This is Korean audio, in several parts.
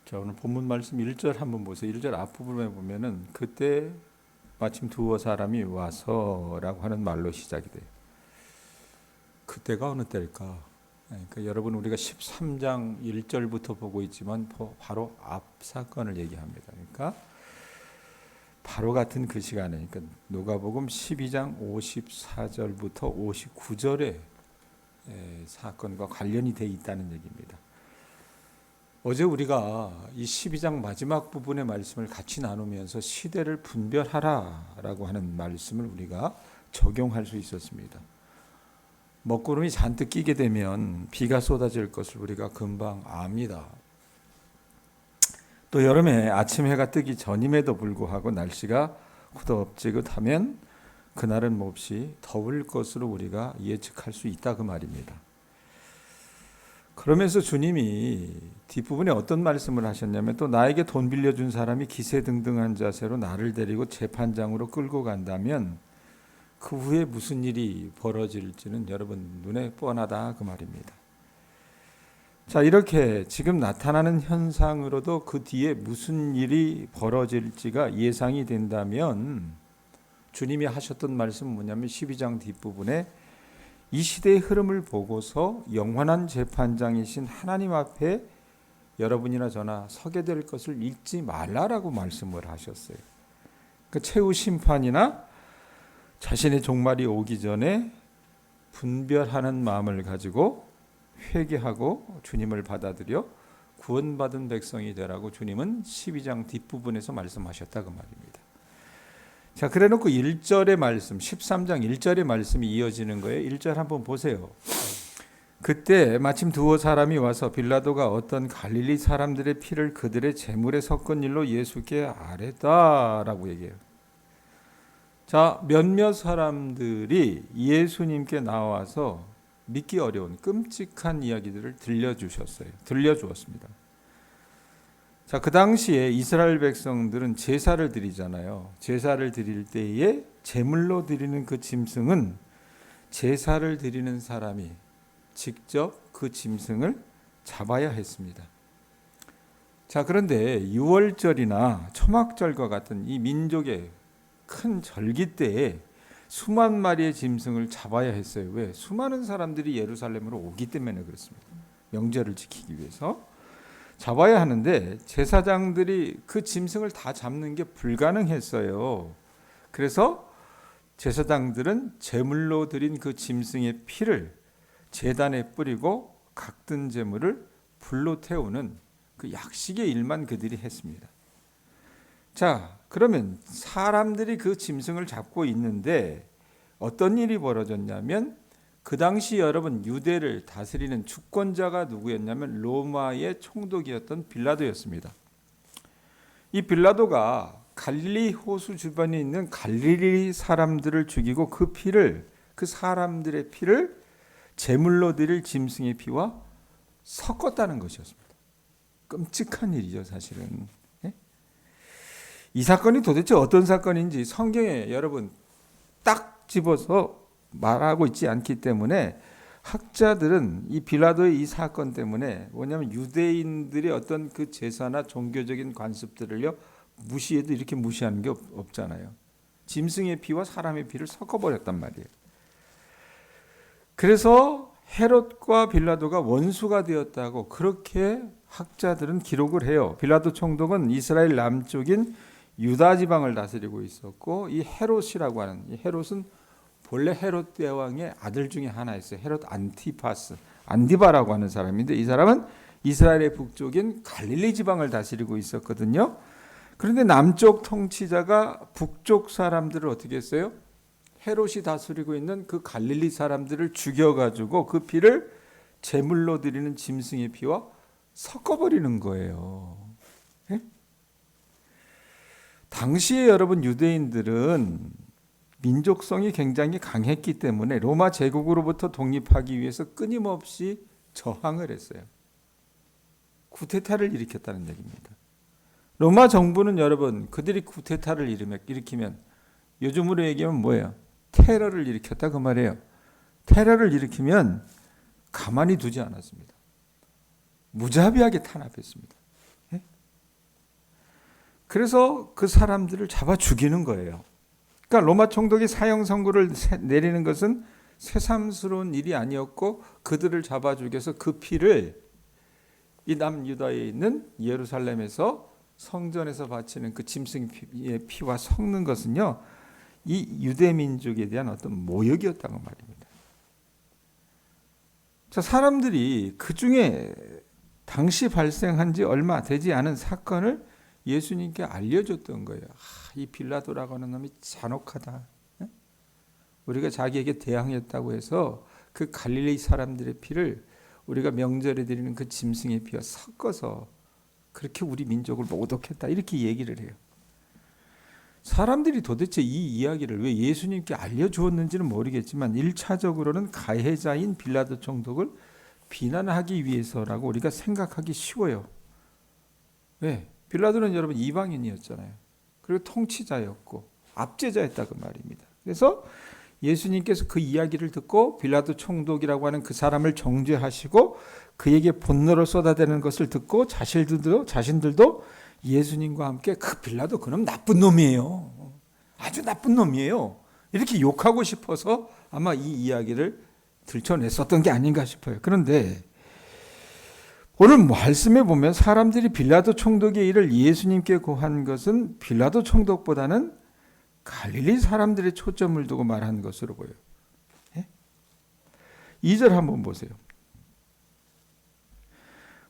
자, 오늘 본문 말씀 1절 한번 보세요. 1절 앞부분에 보면은 그때 마침 두어 사람이 와서라고 하는 말로 시작이 돼요. 그때가 어느 때일까? 그러니까 여러분 우리가 13장 1절부터 보고 있지만 바로 앞 사건을 얘기합니다. 그러니까 바로 같은 그 시간에, 그러니까 누가복음 12장 54절부터 59절의 사건과 관련이 돼 있다는 얘기입니다. 어제 우리가 이 12장 마지막 부분의 말씀을 같이 나누면서 시대를 분별하라라고 하는 말씀을 우리가 적용할 수 있었습니다. 먹구름이 잔뜩 끼게 되면 비가 쏟아질 것을 우리가 금방 압니다. 또 여름에 아침 해가 뜨기 전임에도 불구하고 날씨가 후덥지근하면 그날은 몹시 더울 것으로 우리가 예측할 수 있다 그 말입니다. 그러면서 주님이 뒷부분에 어떤 말씀을 하셨냐면 또 나에게 돈 빌려준 사람이 기세등등한 자세로 나를 데리고 재판장으로 끌고 간다면 그 후에 무슨 일이 벌어질지는 여러분 눈에 뻔하다 그 말입니다. 자, 이렇게 지금 나타나는 현상으로도 그 뒤에 무슨 일이 벌어질지가 예상이 된다면 주님이 하셨던 말씀은 뭐냐면 12장 뒷부분에 이 시대의 흐름을 보고서 영원한 재판장이신 하나님 앞에 여러분이나 저나 서게 될 것을 잊지 말라라고 말씀을 하셨어요. 그 최후 심판이나 자신의 종말이 오기 전에 분별하는 마음을 가지고 회개하고 주님을 받아들여 구원받은 백성이 되라고 주님은 12장 뒷부분에서 말씀하셨다 그 말입니다. 자, 그래놓고 1절의 말씀, 13장 1절의 말씀이 이어지는 거예요. 1절 한번 보세요. 그때 마침 두어 사람이 와서 빌라도가 어떤 갈릴리 사람들의 피를 그들의 제물에 섞은 일로 예수께 아뢰다라고 얘기해요. 자, 몇몇 사람들이 예수님께 나와서 믿기 어려운 끔찍한 이야기들을 들려주었습니다. 자, 그 당시에 이스라엘 백성들은 제사를 드리잖아요. 제사를 드릴 때에 제물로 드리는 그 짐승은 제사를 드리는 사람이 직접 그 짐승을 잡아야 했습니다. 자, 그런데 유월절이나 초막절과 같은 이 민족의 큰 절기 때에 수만 마리의 짐승을 잡아야 했어요. 왜? 수많은 사람들이 예루살렘으로 오기 때문에 그렇습니다. 명절을 지키기 위해서 잡아야 하는데 제사장들이 그 짐승을 다 잡는 게 불가능했어요. 그래서 제사장들은 제물로 드린 그 짐승의 피를 제단에 뿌리고 각든 제물을 불로 태우는 그 약식의 일만 그들이 했습니다. 자, 그러면 사람들이 그 짐승을 잡고 있는데 어떤 일이 벌어졌냐면 그 당시 여러분 유대를 다스리는 주권자가 누구였냐면 로마의 총독이었던 빌라도였습니다. 이 빌라도가 갈릴리 호수 주변에 있는 갈릴리 사람들을 죽이고 그 사람들의 피를 제물로 드릴 짐승의 피와 섞었다는 것이었습니다. 끔찍한 일이죠, 사실은. 이 사건이 도대체 어떤 사건인지 성경에 여러분 딱 집어서 말하고 있지 않기 때문에 학자들은 이 빌라도의 이 사건 때문에 뭐냐면 유대인들의 어떤 그 제사나 종교적인 관습들을요 무시해도 이렇게 무시하는 게 없잖아요. 짐승의 피와 사람의 피를 섞어버렸단 말이에요. 그래서 헤롯과 빌라도가 원수가 되었다고 그렇게 학자들은 기록을 해요. 빌라도 총독은 이스라엘 남쪽인 유다 지방을 다스리고 있었고 이 헤롯이라고 하는 이 헤롯은 본래 헤롯 대왕의 아들 중에 하나였어요. 헤롯 안디바라고 하는 사람인데 이 사람은 이스라엘의 북쪽인 갈릴리 지방을 다스리고 있었거든요. 그런데 남쪽 통치자가 북쪽 사람들을 어떻게 했어요? 헤롯이 다스리고 있는 그 갈릴리 사람들을 죽여가지고 그 피를 제물로 드리는 짐승의 피와 섞어버리는 거예요. 예? 당시에 여러분 유대인들은 민족성이 굉장히 강했기 때문에 로마 제국으로부터 독립하기 위해서 끊임없이 저항을 했어요. 쿠데타를 일으켰다는 얘기입니다. 로마 정부는 여러분 그들이 쿠데타를 일으키면 요즘으로 얘기하면 뭐예요? 테러를 일으켰다 그 말이에요. 테러를 일으키면 가만히 두지 않았습니다. 무자비하게 탄압했습니다. 그래서 그 사람들을 잡아 죽이는 거예요. 그러니까 로마 총독이 사형 선고를 내리는 것은 새삼스러운 일이 아니었고 그들을 잡아 죽여서 그 피를 이 남유다에 있는 예루살렘에서 성전에서 바치는 그 짐승의 피와 섞는 것은요, 이 유대 민족에 대한 어떤 모욕이었다고 말입니다. 자, 사람들이 그 중에 당시 발생한 지 얼마 되지 않은 사건을 예수님께 알려줬던 거예요. 이 빌라도라고 하는 놈이 잔혹하다. 우리가 자기에게 대항했다고 해서 그 갈릴리 사람들의 피를 우리가 명절에 드리는 그 짐승의 피와 섞어서 그렇게 우리 민족을 모독했다. 이렇게 얘기를 해요. 사람들이 도대체 이 이야기를 왜 예수님께 알려주었는지는 모르겠지만 1차적으로는 가해자인 빌라도 총독을 비난하기 위해서라고 우리가 생각하기 쉬워요. 왜? 빌라도는 여러분 이방인이었잖아요. 그리고 통치자였고 압제자였다고 말입니다. 그래서 예수님께서 그 이야기를 듣고 빌라도 총독이라고 하는 그 사람을 정죄하시고 그에게 분노를 쏟아대는 것을 듣고 자신들도 예수님과 함께 그 빌라도 그놈 나쁜 놈이에요. 아주 나쁜 놈이에요. 이렇게 욕하고 싶어서 아마 이 이야기를 들춰냈었던 게 아닌가 싶어요. 그런데 오늘 말씀에 보면 사람들이 빌라도 총독의 일을 예수님께 고한 것은 빌라도 총독보다는 갈릴리 사람들의 초점을 두고 말한 것으로 보여요. 2절 한번 보세요.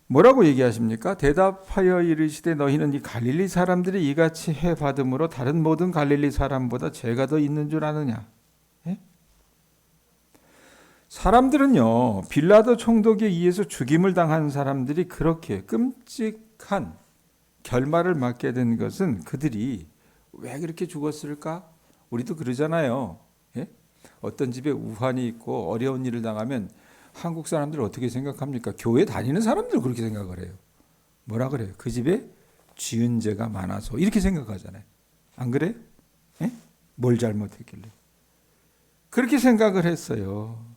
뭐라고 얘기하십니까? 대답하여 이르시되 너희는 이 갈릴리 사람들이 이같이 해 받음으로 다른 모든 갈릴리 사람보다 죄가 더 있는 줄 아느냐? 사람들은요, 빌라도 총독에 의해서 죽임을 당한 사람들이 그렇게 끔찍한 결말을 맞게 된 것은 그들이 왜 그렇게 죽었을까? 우리도 그러잖아요. 어떤 집에 우환이 있고 어려운 일을 당하면 한국 사람들 어떻게 생각합니까? 교회 다니는 사람들 그렇게 생각을 해요. 뭐라 그래요? 그 집에 지은 죄가 많아서 이렇게 생각하잖아요. 안 그래요? 뭘 잘못했길래? 그렇게 생각을 했어요.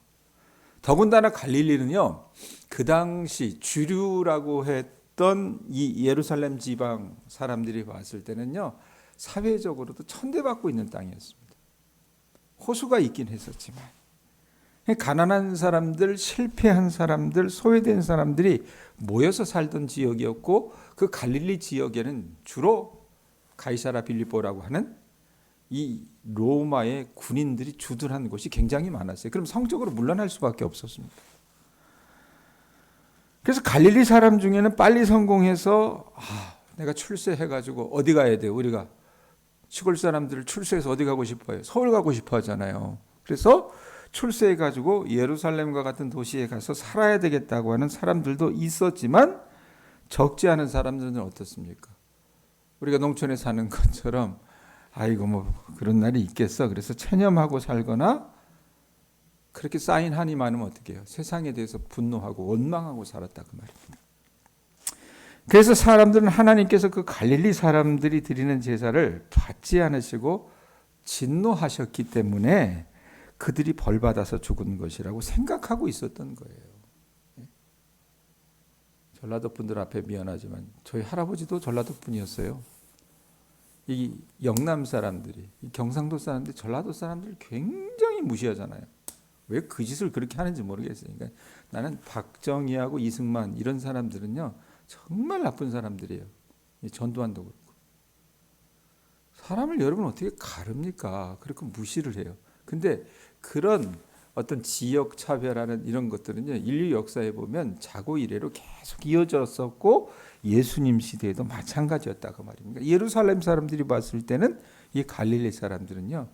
더군다나 갈릴리는요, 그 당시 주류라고 했던 이 예루살렘 지방 사람들이 봤을 때는요, 사회적으로도 천대받고 있는 땅이었습니다. 호수가 있긴 했었지만 가난한 사람들, 실패한 사람들, 소외된 사람들이 모여서 살던 지역이었고 그 갈릴리 지역에는 주로 가이사라 빌립보라고 하는 이 로마의 군인들이 주둔한 곳이 굉장히 많았어요. 그럼 성적으로 물러날 수밖에 없었습니다. 그래서 갈릴리 사람 중에는 빨리 성공해서 내가 출세해가지고 어디 가야 돼요? 우리가 시골 사람들을 출세해서 어디 가고 싶어요? 서울 가고 싶어 하잖아요. 그래서 출세해가지고 예루살렘과 같은 도시에 가서 살아야 되겠다고 하는 사람들도 있었지만 적지 않은 사람들은 어떻습니까? 우리가 농촌에 사는 것처럼 아이고 뭐 그런 날이 있겠어. 그래서 체념하고 살거나 그렇게 쌓인 한이 많으면 어떻게 해요? 세상에 대해서 분노하고 원망하고 살았다 그 말입니다. 그래서 사람들은 하나님께서 그 갈릴리 사람들이 드리는 제사를 받지 않으시고 진노하셨기 때문에 그들이 벌받아서 죽은 것이라고 생각하고 있었던 거예요. 전라도 분들 앞에 미안하지만 저희 할아버지도 전라도 분이었어요. 이 영남 사람들이, 이 경상도 사람들이 전라도 사람들을 굉장히 무시하잖아요. 왜 그 짓을 그렇게 하는지 모르겠어요. 그러니까 나는 박정희하고 이승만 이런 사람들은요 정말 나쁜 사람들이에요. 전두환도 그렇고. 사람을 여러분 어떻게 가릅니까? 그렇게 무시를 해요. 근데 그런 어떤 지역 차별하는 이런 것들은요 인류 역사에 보면 자고 이래로 계속 이어졌었고 예수님 시대에도 마찬가지였다고 말입니다. 예루살렘 사람들이 봤을 때는 이 갈릴리 사람들은요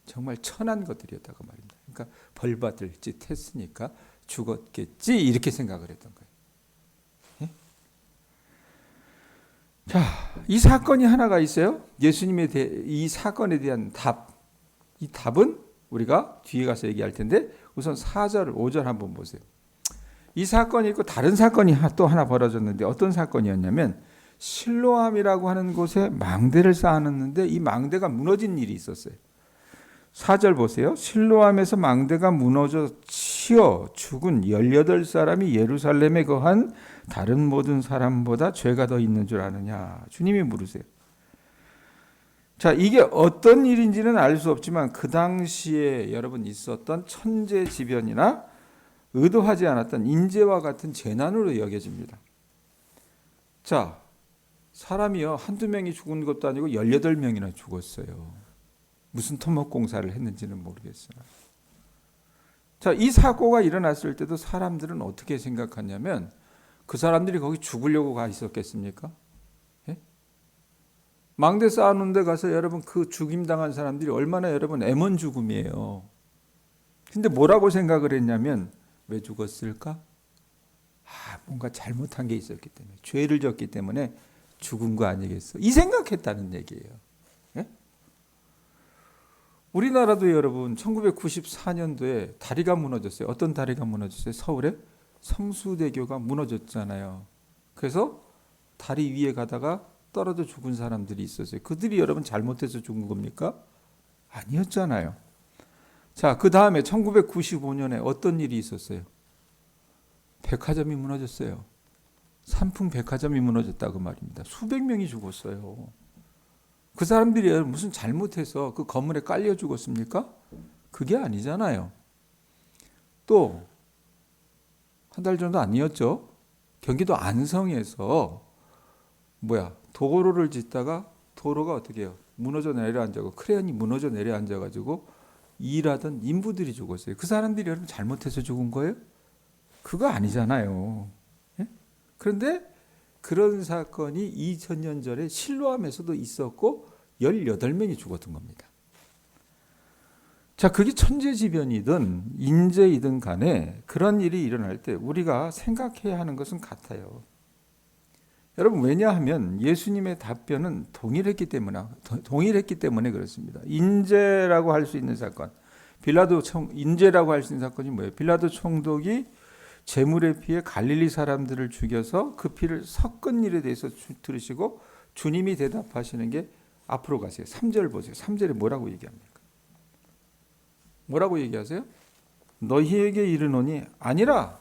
정말 천한 것들이었다고 말입니다. 그러니까 벌 받을 짓 했으니까 죽었겠지 이렇게 생각을 했던 거예요. 자, 이 사건이 하나가 있어요. 예수님의 이 사건에 대한 답. 이 답은 우리가 뒤에 가서 얘기할 텐데 우선 4절, 5절 한번 보세요. 이 사건이 있고 다른 사건이 또 하나 벌어졌는데 어떤 사건이었냐면 실로암이라고 하는 곳에 망대를 쌓아놨는데 이 망대가 무너진 일이 있었어요. 4절 보세요. 실로암에서 망대가 무너져 치어 죽은 18사람이 예루살렘에 거한 다른 모든 사람보다 죄가 더 있는 줄 아느냐? 주님이 물으세요. 자, 이게 어떤 일인지는 알 수 없지만 그 당시에 여러분 있었던 천재지변이나 의도하지 않았던 인재와 같은 재난으로 여겨집니다. 자, 사람이요 한두 명이 죽은 것도 아니고 18명이나 죽었어요. 무슨 토목공사를 했는지는 모르겠어요. 자, 이 사고가 일어났을 때도 사람들은 어떻게 생각하냐면 그 사람들이 거기 죽으려고 가 있었겠습니까? 예? 망대 쌓아놓은 데 가서 여러분 그 죽임당한 사람들이 얼마나 여러분 애먼 죽음이에요. 근데 뭐라고 생각을 했냐면 왜 죽었을까? 뭔가 잘못한 게 있었기 때문에, 죄를 졌기 때문에 죽은 거 아니겠어? 이 생각했다는 얘기예요. 예? 우리나라도 여러분 1994년도에 다리가 무너졌어요. 어떤 다리가 무너졌어요? 서울에 성수대교가 무너졌잖아요. 그래서 다리 위에 가다가 떨어져 죽은 사람들이 있었어요. 그들이 여러분 잘못해서 죽은 겁니까? 아니었잖아요. 자, 그 다음에 1995년에 어떤 일이 있었어요? 백화점이 무너졌어요. 삼풍 백화점이 무너졌다고 말입니다. 수백 명이 죽었어요. 그 사람들이 무슨 잘못해서 그 건물에 깔려 죽었습니까? 그게 아니잖아요. 또 한 달 정도 아니었죠. 경기도 안성에서 도로를 짓다가 도로가 어떻게 해요? 무너져 내려앉아고 크레인이 무너져 내려앉아가지고 일하던 인부들이 죽었어요. 그 사람들이 여러분 잘못해서 죽은 거예요? 그거 아니잖아요. 예? 그런데 그런 사건이 2000년 전에 실로암에서도 있었고 18명이 죽었던 겁니다. 자, 그게 천재지변이든 인재이든 간에 그런 일이 일어날 때 우리가 생각해야 하는 것은 같아요. 여러분, 왜냐하면 예수님의 답변은 동일했기 때문에 그렇습니다. 인재라고 할 수 있는 사건, 인재라고 할 수 있는 사건이 뭐예요? 빌라도 총독이 재물에 피해 갈릴리 사람들을 죽여서 그 피를 섞은 일에 대해서 들으시고 주님이 대답하시는 게 앞으로 가세요. 3절 보세요. 3절에 뭐라고 얘기합니까? 뭐라고 얘기하세요? 너희에게 이르노니 아니라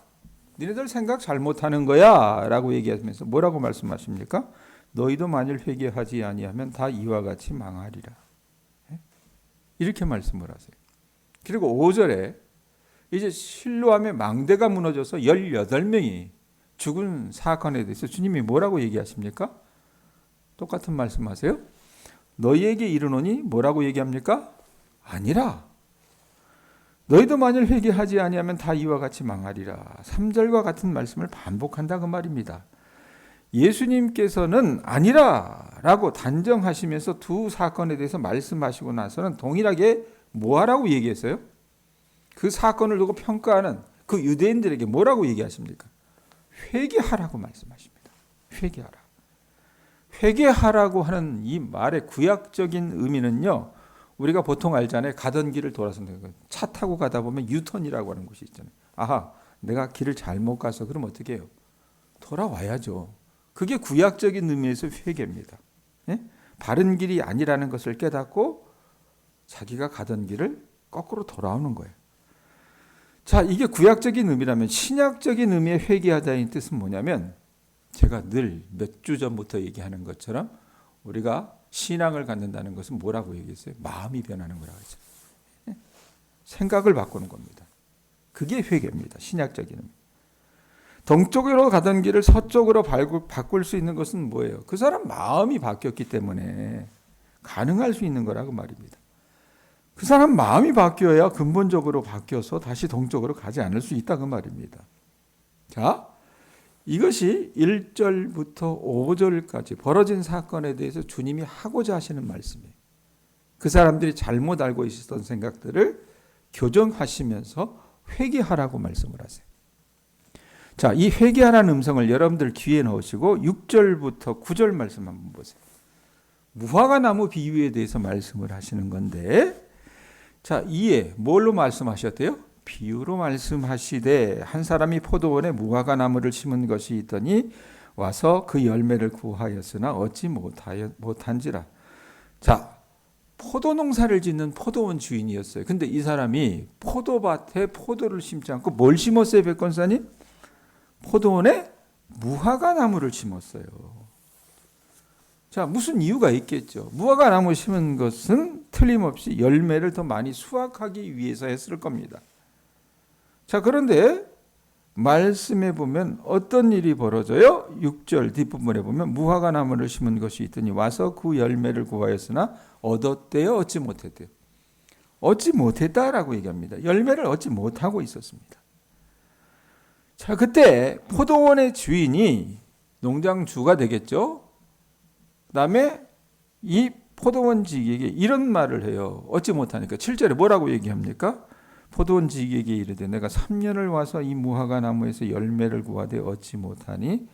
니네들 생각 잘못하는 거야 라고 얘기하면서 뭐라고 말씀하십니까? 너희도 만일 회개하지 아니하면 다 이와 같이 망하리라. 이렇게 말씀을 하세요. 그리고 5절에 이제 실로암의 망대가 무너져서 18명이 죽은 사건에 대해서 주님이 뭐라고 얘기하십니까? 똑같은 말씀하세요. 너희에게 이르노니 뭐라고 얘기합니까? 아니라 너희도 만일 회개하지 아니하면 다 이와 같이 망하리라. 3절과 같은 말씀을 반복한다 그 말입니다. 예수님께서는 아니라 라고 단정하시면서 두 사건에 대해서 말씀하시고 나서는 동일하게 뭐하라고 얘기했어요? 그 사건을 두고 평가하는 그 유대인들에게 뭐라고 얘기하십니까? 회개하라고 말씀하십니다. 회개하라. 회개하라고 하는 이 말의 구약적인 의미는요, 우리가 보통 알잖아요. 가던 길을 돌아서 차 타고 가다 보면 유턴이라고 하는 곳이 있잖아요. 내가 길을 잘못 가서 그럼 어떻게 해요? 돌아와야죠. 그게 구약적인 의미에서 회개입니다. 예? 바른 길이 아니라는 것을 깨닫고 자기가 가던 길을 거꾸로 돌아오는 거예요. 자, 이게 구약적인 의미라면 신약적인 의미의 회개하다의 뜻은 뭐냐면 제가 늘 몇 주 전부터 얘기하는 것처럼 우리가 신앙을 갖는다는 것은 뭐라고 얘기했어요? 마음이 변하는 거라고 했죠. 생각을 바꾸는 겁니다. 그게 회개입니다. 신약적인 의미. 동쪽으로 가던 길을 서쪽으로 바꿀 수 있는 것은 뭐예요? 그 사람 마음이 바뀌었기 때문에 가능할 수 있는 거라고 말입니다. 그 사람 마음이 바뀌어야 근본적으로 바뀌어서 다시 동쪽으로 가지 않을 수 있다 그 말입니다. 자, 이것이 1절부터 5절까지 벌어진 사건에 대해서 주님이 하고자 하시는 말씀이에요. 그 사람들이 잘못 알고 있었던 생각들을 교정하시면서 회개하라고 말씀을 하세요. 자, 이 회개하라는 음성을 여러분들 귀에 넣으시고 6절부터 9절 말씀 한번 보세요. 무화과 나무 비유에 대해서 말씀을 하시는 건데, 자, 이에 뭘로 말씀하셨대요? 비유로 말씀하시되 한 사람이 포도원에 무화과 나무를 심은 것이 있더니 와서 그 열매를 구하였으나 얻지 못한지라. 자, 포도 농사를 짓는 포도원 주인이었어요. 근데 이 사람이 포도밭에 포도를 심지 않고 뭘 심었어요, 백권사님? 포도원에 무화과 나무를 심었어요. 자, 무슨 이유가 있겠죠. 무화과 나무 심은 것은 틀림없이 열매를 더 많이 수확하기 위해서 했을 겁니다. 자, 그런데 말씀에 보면 어떤 일이 벌어져요? 6절 뒷부분에 보면 무화과 나무를 심은 것이 있더니 와서 그 열매를 구하였으나 얻었대요? 얻지 못했대요? 얻지 못했다라고 얘기합니다. 열매를 얻지 못하고 있었습니다. 자, 그때 포도원의 주인이 농장주가 되겠죠. 그 다음에 이 포도원지기에게 이런 말을 해요. 얻지 못하니까 7절에 뭐라고 얘기합니까? 포도원지기에게 이르되 내가 3년을 와서 이 무화과 나무에서 열매를 구하되 얻지 못하니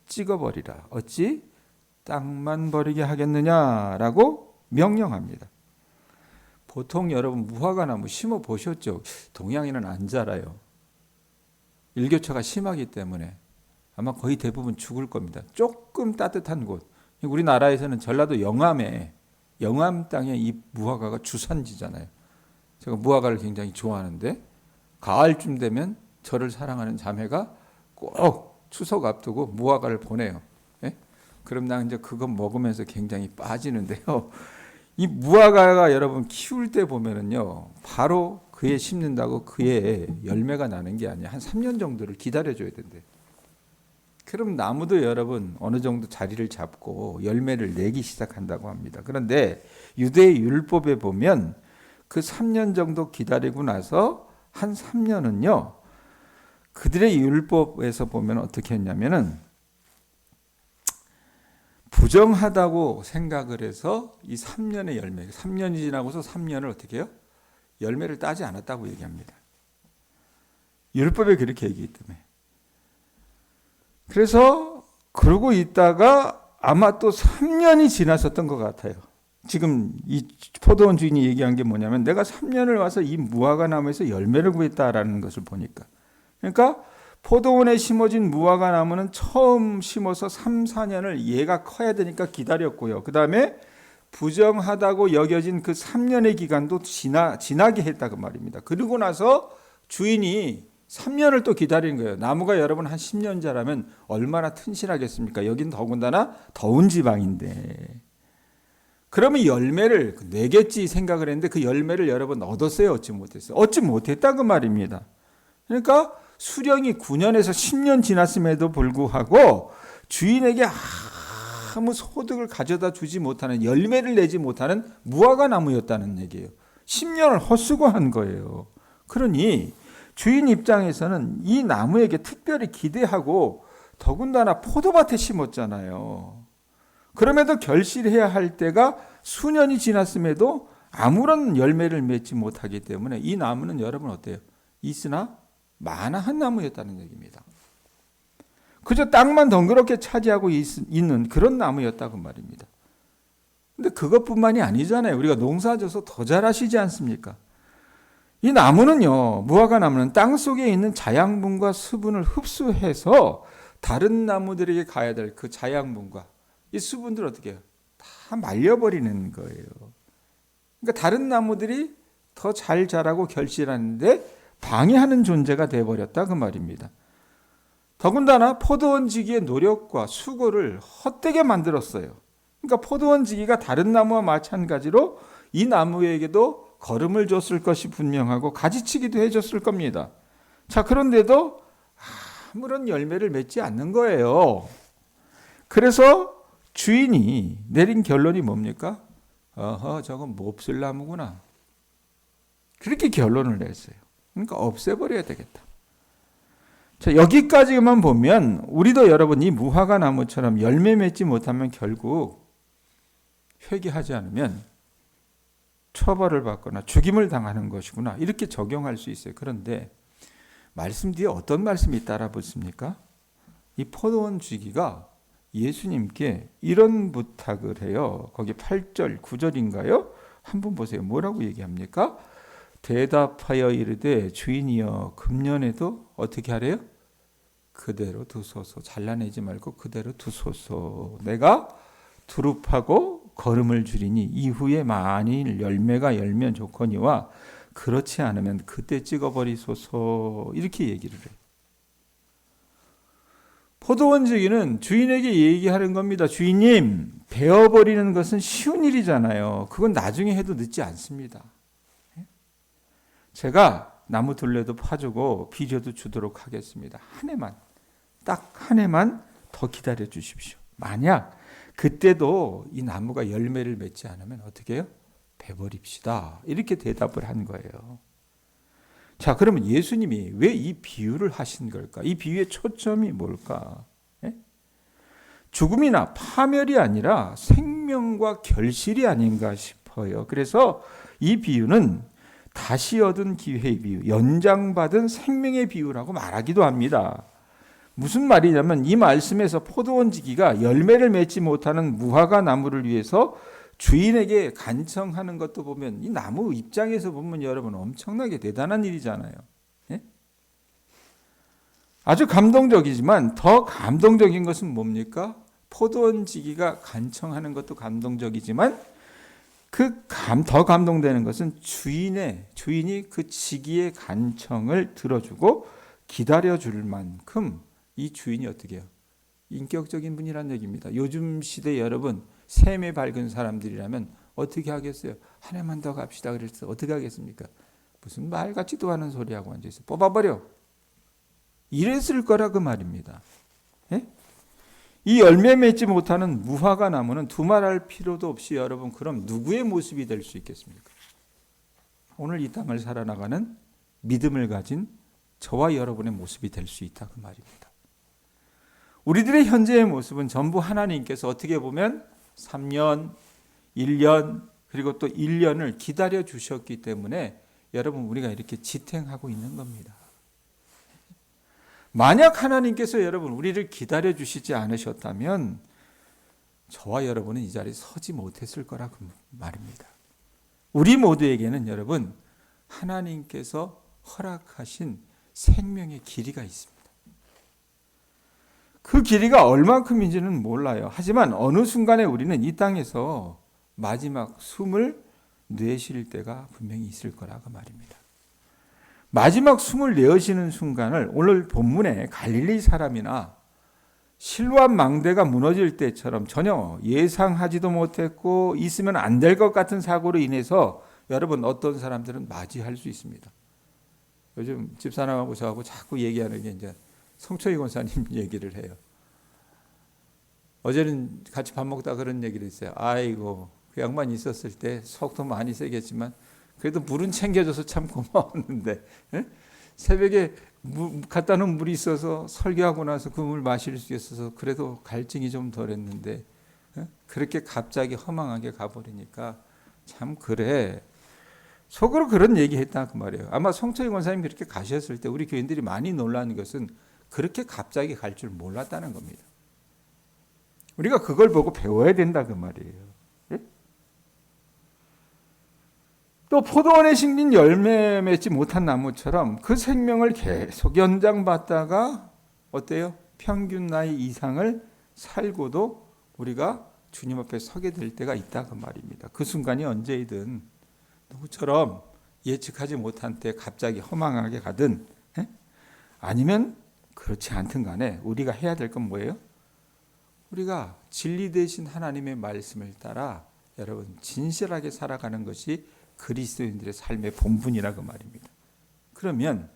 찍어버리라. 어찌 땅만 버리게 하겠느냐라고 명령합니다. 보통 여러분 무화과 나무 심어 보셨죠? 동양에는 안 자라요. 일교차가 심하기 때문에 아마 거의 대부분 죽을 겁니다. 조금 따뜻한 곳, 우리나라에서는 전라도 영암에 영암 땅에 이 무화과가 주산지잖아요. 제가 무화과를 굉장히 좋아하는데 가을쯤 되면 저를 사랑하는 자매가 꼭 추석 앞두고 무화과를 보내요. 예? 그럼 나 이제 그거 먹으면서 굉장히 빠지는데요. 이 무화과가 여러분 키울 때 보면은요, 바로 그에 심는다고 그에 열매가 나는 게 아니야. 한 3년 정도를 기다려줘야 된대. 그럼 나무도 여러분 어느 정도 자리를 잡고 열매를 내기 시작한다고 합니다. 그런데 유대 율법에 보면 그 3년 정도 기다리고 나서 한 3년은요, 그들의 율법에서 보면 어떻게 했냐면은 부정하다고 생각을 해서 이 3년의 열매, 3년이 지나고서 3년을 어떻게 해요? 열매를 따지 않았다고 얘기합니다. 율법에 그렇게 얘기했기 때문에. 그래서 그러고 있다가 아마 또 3년이 지났었던 것 같아요. 지금 이 포도원 주인이 얘기한 게 뭐냐면 내가 3년을 와서 이 무화과 나무에서 열매를 구했다라는 것을 보니까, 그러니까 포도원에 심어진 무화과 나무는 처음 심어서 3, 4년을 얘가 커야 되니까 기다렸고요. 그 다음에 부정하다고 여겨진 그 3년의 기간도 지나게 했다고 말입니다. 그리고 나서 주인이 3년을 또 기다린 거예요. 나무가 여러분 한 10년 자라면 얼마나 튼실하겠습니까? 여긴 더군다나 더운 지방인데. 그러면 열매를 내겠지 생각을 했는데 그 열매를 여러분 얻었어요? 얻지 못했어요? 얻지 못했다 그 말입니다. 그러니까 수령이 9년에서 10년 지났음에도 불구하고 주인에게 아무 소득을 가져다 주지 못하는, 열매를 내지 못하는 무화과 나무였다는 얘기예요. 10년을 헛수고한 거예요. 그러니 주인 입장에서는 이 나무에게 특별히 기대하고 더군다나 포도밭에 심었잖아요. 그럼에도 결실해야 할 때가 수년이 지났음에도 아무런 열매를 맺지 못하기 때문에 이 나무는 여러분 어때요? 있으나 마나한 나무였다는 얘기입니다. 그저 땅만 덩그렇게 차지하고 있는 그런 나무였다고 말입니다. 근데 그것뿐만이 아니잖아요. 우리가 농사져서 더 잘하시지 않습니까? 이 나무는요, 무화과 나무는 땅 속에 있는 자양분과 수분을 흡수해서 다른 나무들에게 가야 될 그 자양분과 이 수분들을 어떻게 해요? 다 말려버리는 거예요. 그러니까 다른 나무들이 더 잘 자라고 결실하는데 방해하는 존재가 되어버렸다 그 말입니다. 더군다나 포도원지기의 노력과 수고를 헛되게 만들었어요. 그러니까 포도원지기가 다른 나무와 마찬가지로 이 나무에게도 거름을 줬을 것이 분명하고 가지치기도 해줬을 겁니다. 자, 그런데도 아무런 열매를 맺지 않는 거예요. 그래서 주인이 내린 결론이 뭡니까? 저건 몹쓸 나무구나. 그렇게 결론을 냈어요. 그러니까 없애버려야 되겠다. 자, 여기까지만 보면 우리도 여러분 이 무화과 나무처럼 열매 맺지 못하면 결국 회개하지 않으면 처벌을 받거나 죽임을 당하는 것이구나, 이렇게 적용할 수 있어요. 그런데 말씀 뒤에 어떤 말씀이 따라 붙습니까? 이 포도원 주기가 예수님께 이런 부탁을 해요. 거기 8절 9절인가요? 한번 보세요. 뭐라고 얘기합니까? 대답하여 이르되 주인이여 금년에도 어떻게 하래요? 그대로 두소서. 잘라내지 말고 그대로 두소서. 내가 두릅하고 걸음을 줄이니 이후에 만일 열매가 열면 좋거니와 그렇지 않으면 그때 찍어버리소서 이렇게 얘기를 해요. 포도원 지기는 주인에게 얘기하는 겁니다. 주인님, 베어버리는 것은 쉬운 일이잖아요. 그건 나중에 해도 늦지 않습니다. 제가 나무 둘레도 파주고 비료도 주도록 하겠습니다. 한 해만, 딱 한 해만 더 기다려 주십시오. 만약 그때도 이 나무가 열매를 맺지 않으면 어떻게 해요? 베버립시다. 이렇게 대답을 한 거예요. 자, 그러면 예수님이 왜 이 비유를 하신 걸까? 이 비유의 초점이 뭘까? 예? 죽음이나 파멸이 아니라 생명과 결실이 아닌가 싶어요. 그래서 이 비유는 다시 얻은 기회의 비유, 연장받은 생명의 비유라고 말하기도 합니다. 무슨 말이냐면 이 말씀에서 포도원 지기가 열매를 맺지 못하는 무화과 나무를 위해서 주인에게 간청하는 것도 보면 이 나무 입장에서 보면 여러분 엄청나게 대단한 일이잖아요. 예? 아주 감동적이지만 더 감동적인 것은 뭡니까? 포도원 지기가 간청하는 것도 감동적이지만 더 감동되는 것은 주인이 그 지기의 간청을 들어주고 기다려줄 만큼 이 주인이 어떻게 해요? 인격적인 분이란 얘기입니다. 요즘 시대 여러분 셈에 밝은 사람들이라면 어떻게 하겠어요? 한 해만 더 갑시다 그랬어. 어떻게 하겠습니까? 무슨 말 같지도 않은 소리하고 앉아있어. 뽑아버려. 이랬을 거라 그 말입니다. 예? 이 열매 맺지 못하는 무화과 나무는 두말할 필요도 없이 여러분 그럼 누구의 모습이 될 수 있겠습니까? 오늘 이 땅을 살아나가는 믿음을 가진 저와 여러분의 모습이 될 수 있다 그 말입니다. 우리들의 현재의 모습은 전부 하나님께서 어떻게 보면 3년, 1년 그리고 또 1년을 기다려 주셨기 때문에 여러분 우리가 이렇게 지탱하고 있는 겁니다. 만약 하나님께서 여러분 우리를 기다려 주시지 않으셨다면 저와 여러분은 이 자리에 서지 못했을 거라 그 말입니다. 우리 모두에게는 여러분 하나님께서 허락하신 생명의 길이가 있습니다. 그 길이가 얼만큼인지는 몰라요. 하지만 어느 순간에 우리는 이 땅에서 마지막 숨을 내쉴 때가 분명히 있을 거라 그 말입니다. 마지막 숨을 내쉬는 순간을 오늘 본문에 갈릴리 사람이나 실로암 망대가 무너질 때처럼 전혀 예상하지도 못했고 있으면 안 될 것 같은 사고로 인해서 여러분 어떤 사람들은 맞이할 수 있습니다. 요즘 집사람하고 저하고 자꾸 얘기하는 게 이제 성초희 권사님 얘기를 해요. 어제는 같이 밥 먹다 그런 얘기를 했어요. 아이고 그 양반 있었을 때 속도 많이 세겠지만 그래도 물은 챙겨줘서 참 고마웠는데 에? 새벽에 갖다 놓은 물이 있어서 설교하고 나서 그 물 마실 수 있어서 그래도 갈증이 좀 덜했는데 에? 그렇게 갑자기 허망하게 가버리니까 참 그래. 속으로 그런 얘기했다 그 말이에요. 아마 성철이 권사님 그렇게 가셨을 때 우리 교인들이 많이 놀라는 것은 그렇게 갑자기 갈 줄 몰랐다는 겁니다. 우리가 그걸 보고 배워야 된다 그 말이에요. 예? 또 포도원에 심긴 열매 맺지 못한 나무처럼 그 생명을 계속 연장받다가 어때요? 평균 나이 이상을 살고도 우리가 주님 앞에 서게 될 때가 있다 그 말입니다. 그 순간이 언제이든 누구처럼 예측하지 못한 때 갑자기 허망하게 가든 아니면 그렇지 않든 간에 우리가 해야 될 건 뭐예요? 우리가 진리 되신 하나님의 말씀을 따라 여러분 진실하게 살아가는 것이 그리스도인들의 삶의 본분이라 그 말입니다. 그러면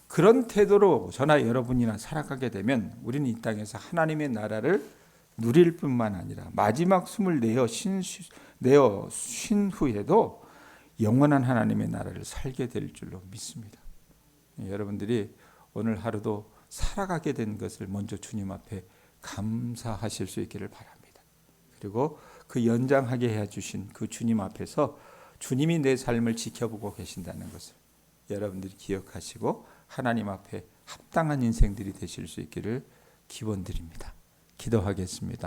그런 태도로 저나 여러분이나 살아가게 되면 우리는 이 땅에서 하나님의 나라를 누릴 뿐만 아니라 마지막 숨을 내어 쉰 후에도 영원한 하나님의 나라를 살게 될 줄로 믿습니다. 여러분들이 오늘 하루도 살아가게 된 것을 먼저 주님 앞에 감사하실 수 있기를 바랍니다. 그리고 그 연장하게 해주신 그 주님 앞에서 주님이 내 삶을 지켜보고 계신다는 것을 여러분들이 기억하시고 하나님 앞에 합당한 인생들이 되실 수 있기를 기원드립니다. 기도하겠습니다.